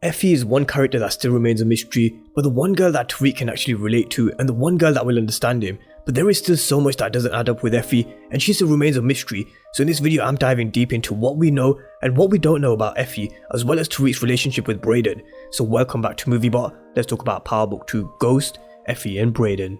Effie is one character that still remains a mystery, but the one girl that Tariq can actually relate to and the one girl that will understand him. But there is still so much that doesn't add up with Effie, and she still remains a mystery. So in this video I'm diving deep into what we know and what we don't know about Effie, as well as Tariq's relationship with Brayden. So welcome back to MovieBot. Let's talk about Power Book 2 Ghost, Effie and Brayden.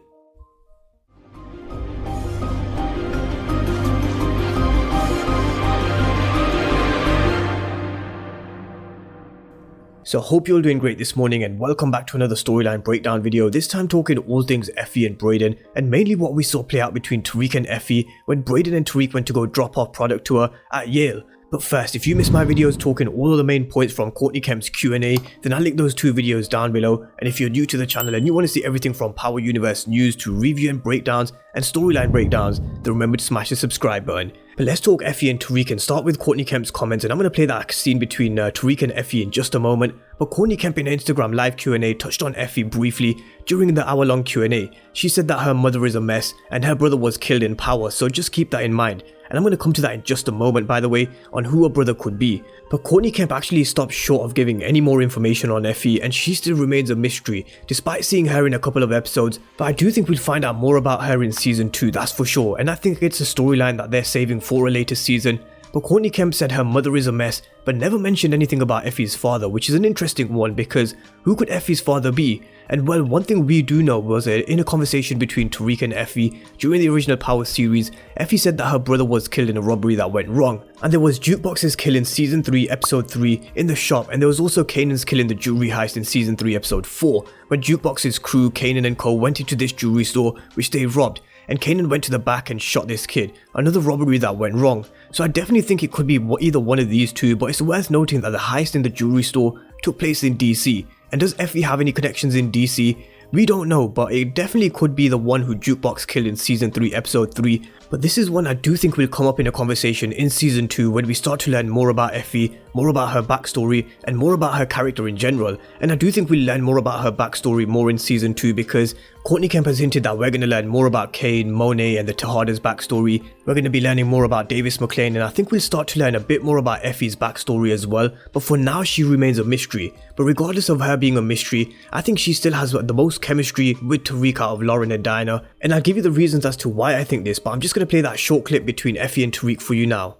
So hope you're all doing great this morning and welcome back to another storyline breakdown video, this time talking all things Effie and Brayden, and mainly what we saw play out between Tariq and Effie when Brayden and Tariq went to go drop off product to her at Yale. But first, if you missed my videos talking all of the main points from Courtney Kemp's Q&A, then I'll link those two videos down below. And if you're new to the channel and you want to see everything from Power Universe news to review and breakdowns and storyline breakdowns, then remember to smash the subscribe button. But let's talk Effie and Tariq and start with Courtney Kemp's comments, and I'm going to play that scene between Tariq and Effie in just a moment. But Courtney Kemp in her Instagram live Q&A touched on Effie briefly during the hour-long Q&A. She said that her mother is a mess and her brother was killed in power, so just keep that in mind. And I'm going to come to that in just a moment, by the way, on who her brother could be. But Courtney Kemp actually stopped short of giving any more information on Effie, and she still remains a mystery, despite seeing her in a couple of episodes. But I do think we'll find out more about her in season 2, that's for sure, and I think it's a storyline that they're saving for a later season. But Courtney Kemp said her mother is a mess, but never mentioned anything about Effie's father, which is an interesting one because who could Effie's father be? And well, one thing we do know was that in a conversation between Tariq and Effie during the original Power series, Effie said that her brother was killed in a robbery that went wrong. And there was Jukebox's kill in season 3 episode 3 in the shop, and there was also Kanan's kill in the jewelry heist in season 3 episode 4, when Jukebox's crew, Kanan and co, went into this jewelry store which they robbed. And Kanan went to the back and shot this kid, another robbery that went wrong. So I definitely think it could be either one of these two, but it's worth noting that the heist in the jewelry store took place in DC. And does Effie have any connections in DC? We don't know, but it definitely could be the one who Jukebox killed in season 3 episode 3. But this is one I do think will come up in a conversation in season 2 when we start to learn more about Effie, more about her backstory, and more about her character in general. And I do think we'll learn more about her backstory more in season 2 because Courtney Kemp has hinted that we're going to learn more about Kane, Monet, and the Tejada's backstory. We're going to be learning more about Davis McLean, and I think we'll start to learn a bit more about Effie's backstory as well. But for now, she remains a mystery. But regardless of her being a mystery, I think she still has the most chemistry with Tariq out of Lauren and Diana. And I'll give you the reasons as to why I think this, but I'm just going to play that short clip between Effie and Tariq for you now.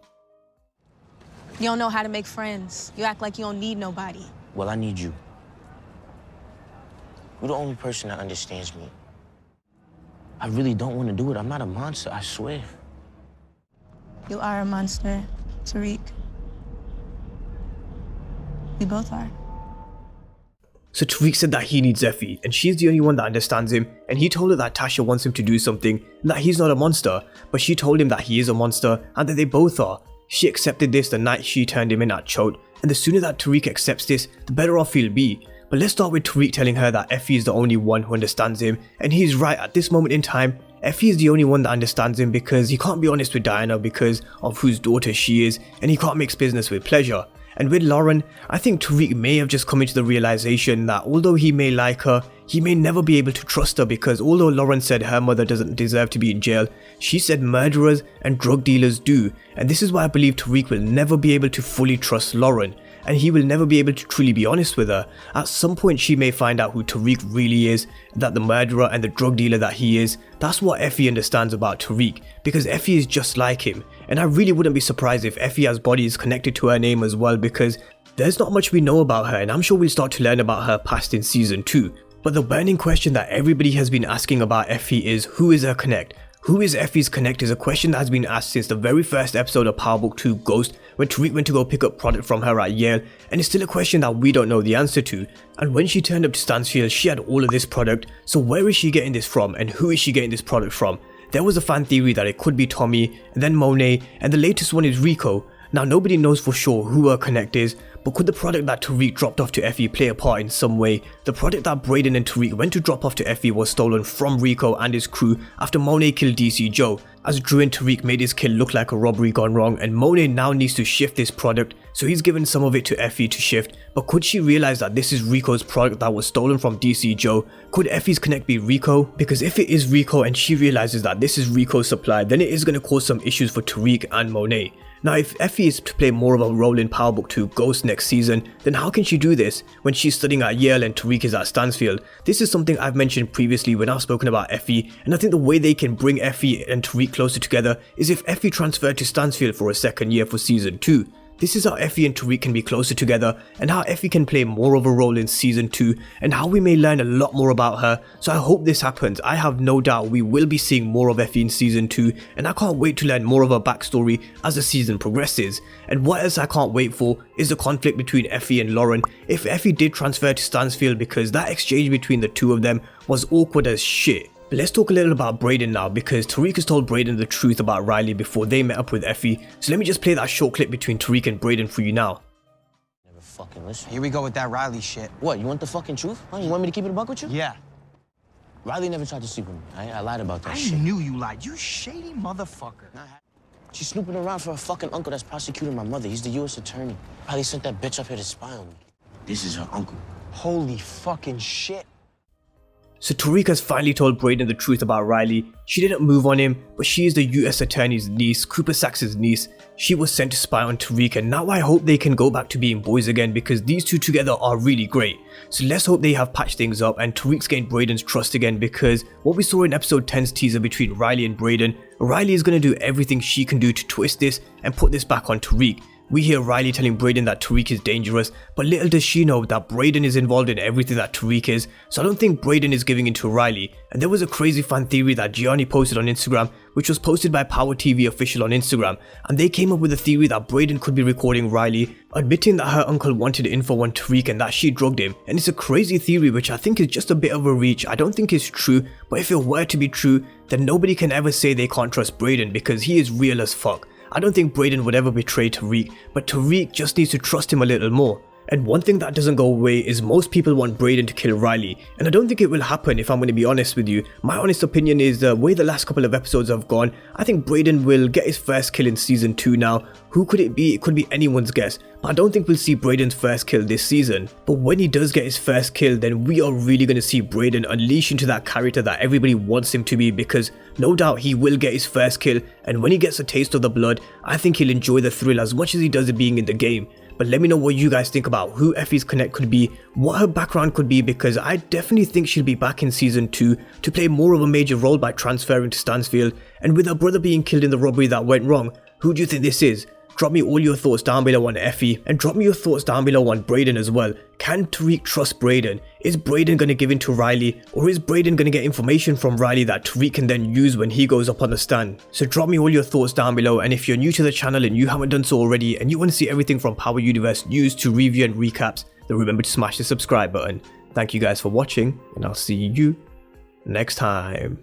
You don't know how to make friends. You act like you don't need nobody. Well, I need you. You're the only person that understands me. I really don't want to do it. I'm not a monster, I swear. You are a monster, Tariq. We both are. So Tariq said that he needs Effie, and she's the only one that understands him, and he told her that Tasha wants him to do something, and that he's not a monster, but she told him that he is a monster, and that they both are. She accepted this the night she turned him in at Choate, and the sooner that Tariq accepts this, the better off he'll be. But let's start with Tariq telling her that Effie is the only one who understands him, and he's right. At this moment in time, Effie is the only one that understands him because he can't be honest with Diana because of whose daughter she is, and he can't mix business with pleasure. And with Lauren, I think Tariq may have just come into the realization that although he may like her, he may never be able to trust her because although Lauren said her mother doesn't deserve to be in jail, she said murderers and drug dealers do. And this is why I believe Tariq will never be able to fully trust Lauren, and he will never be able to truly be honest with her. At some point she may find out who Tariq really is, that the murderer and the drug dealer that he is. That's what Effie understands about Tariq, because Effie is just like him. And I really wouldn't be surprised if Effie has bodies connected to her name as well, because there's not much we know about her, and I'm sure we'll start to learn about her past in season 2. But the burning question that everybody has been asking about Effie is, who is her connect? Who is Effie's Connect is a question that has been asked since the very first episode of Power Book 2 Ghost, when Tariq went to go pick up product from her at Yale, and it's still a question that we don't know the answer to. And when she turned up to Stansfield, she had all of this product, so where is she getting this from, and who is she getting this product from? There was a fan theory that it could be Tommy, and then Monet, and the latest one is Rico. Now nobody knows for sure who her Connect is, but could the product that Tariq dropped off to Effie play a part in some way? The product that Brayden and Tariq went to drop off to Effie was stolen from Rico and his crew after Monet killed DC Joe, as Drew and Tariq made his kill look like a robbery gone wrong, and Monet now needs to shift this product, so he's given some of it to Effie to shift. But could she realize that this is Rico's product that was stolen from DC Joe? Could Effie's Connect be Rico? Because if it is Rico and she realizes that this is Rico's supply, then it is going to cause some issues for Tariq and Monet. Now if Effie is to play more of a role in Power Book 2 Ghost next season, then how can she do this when she's studying at Yale and Tariq is at Stansfield? This is something I've mentioned previously when I've spoken about Effie, and I think the way they can bring Effie and Tariq closer together is if Effie transferred to Stansfield for a second year for season 2. This is how Effie and Tariq can be closer together, and how Effie can play more of a role in season 2, and how we may learn a lot more about her. So I hope this happens. I have no doubt we will be seeing more of Effie in season 2, and I can't wait to learn more of her backstory as the season progresses. And what else I can't wait for is the conflict between Effie and Lauren if Effie did transfer to Stansfield, because that exchange between the two of them was awkward as shit. But let's talk a little about Brayden now, because Tariq has told Brayden the truth about Riley before they met up with Effie. So let me just play that short clip between Tariq and Brayden for you now. Never fucking listen. Here we go with that Riley shit. What, you want the fucking truth? Huh? You want me to keep it a buck with you? Yeah. Riley never tried to sleep with me. I lied about that shit. I knew you lied. You shady motherfucker. She's snooping around for her fucking uncle that's prosecuting my mother. He's the U.S. attorney. Riley sent that bitch up here to spy on me. This is her uncle. Holy fucking shit. So Tariq has finally told Brayden the truth about Riley. She didn't move on him, but she is the US attorney's niece, Cooper Sax's niece. She was sent to spy on Tariq, and now I hope they can go back to being boys again, because these two together are really great. So let's hope they have patched things up and Tariq's gained Brayden's trust again, because what we saw in episode 10's teaser between Riley and Brayden, Riley is going to do everything she can do to twist this and put this back on Tariq. We hear Riley telling Brayden that Tariq is dangerous, but little does she know that Brayden is involved in everything that Tariq is, so I don't think Brayden is giving in to Riley. And there was a crazy fan theory that Gianni posted on Instagram, which was posted by Power TV Official on Instagram, and they came up with a theory that Brayden could be recording Riley, admitting that her uncle wanted info on Tariq and that she drugged him. And it's a crazy theory which I think is just a bit of a reach. I don't think it's true, but if it were to be true, then nobody can ever say they can't trust Brayden, because he is real as fuck. I don't think Brayden would ever betray Tariq, but Tariq just needs to trust him a little more. And one thing that doesn't go away is most people want Brayden to kill Riley, and I don't think it will happen if I'm going to be honest with you. My honest opinion is the way the last couple of episodes have gone, I think Brayden will get his first kill in season 2 now. Who could it be? It could be anyone's guess, but I don't think we'll see Brayden's first kill this season. But when he does get his first kill, then we are really going to see Brayden unleash into that character that everybody wants him to be, because no doubt he will get his first kill, and when he gets a taste of the blood, I think he'll enjoy the thrill as much as he does it being in the game. But let me know what you guys think about who Effys Connect could be, what her background could be, because I definitely think she'll be back in season 2 to play more of a major role by transferring to Stansfield. And with her brother being killed in the robbery that went wrong, who do you think this is? Drop me all your thoughts down below on Effie, and drop me your thoughts down below on Brayden as well. Can Tariq trust Brayden? Is Brayden going to give in to Riley, or is Brayden going to get information from Riley that Tariq can then use when he goes up on the stand? So drop me all your thoughts down below, and if you're new to the channel and you haven't done so already, and you want to see everything from Power Universe news to review and recaps, then remember to smash the subscribe button. Thank you guys for watching, and I'll see you next time.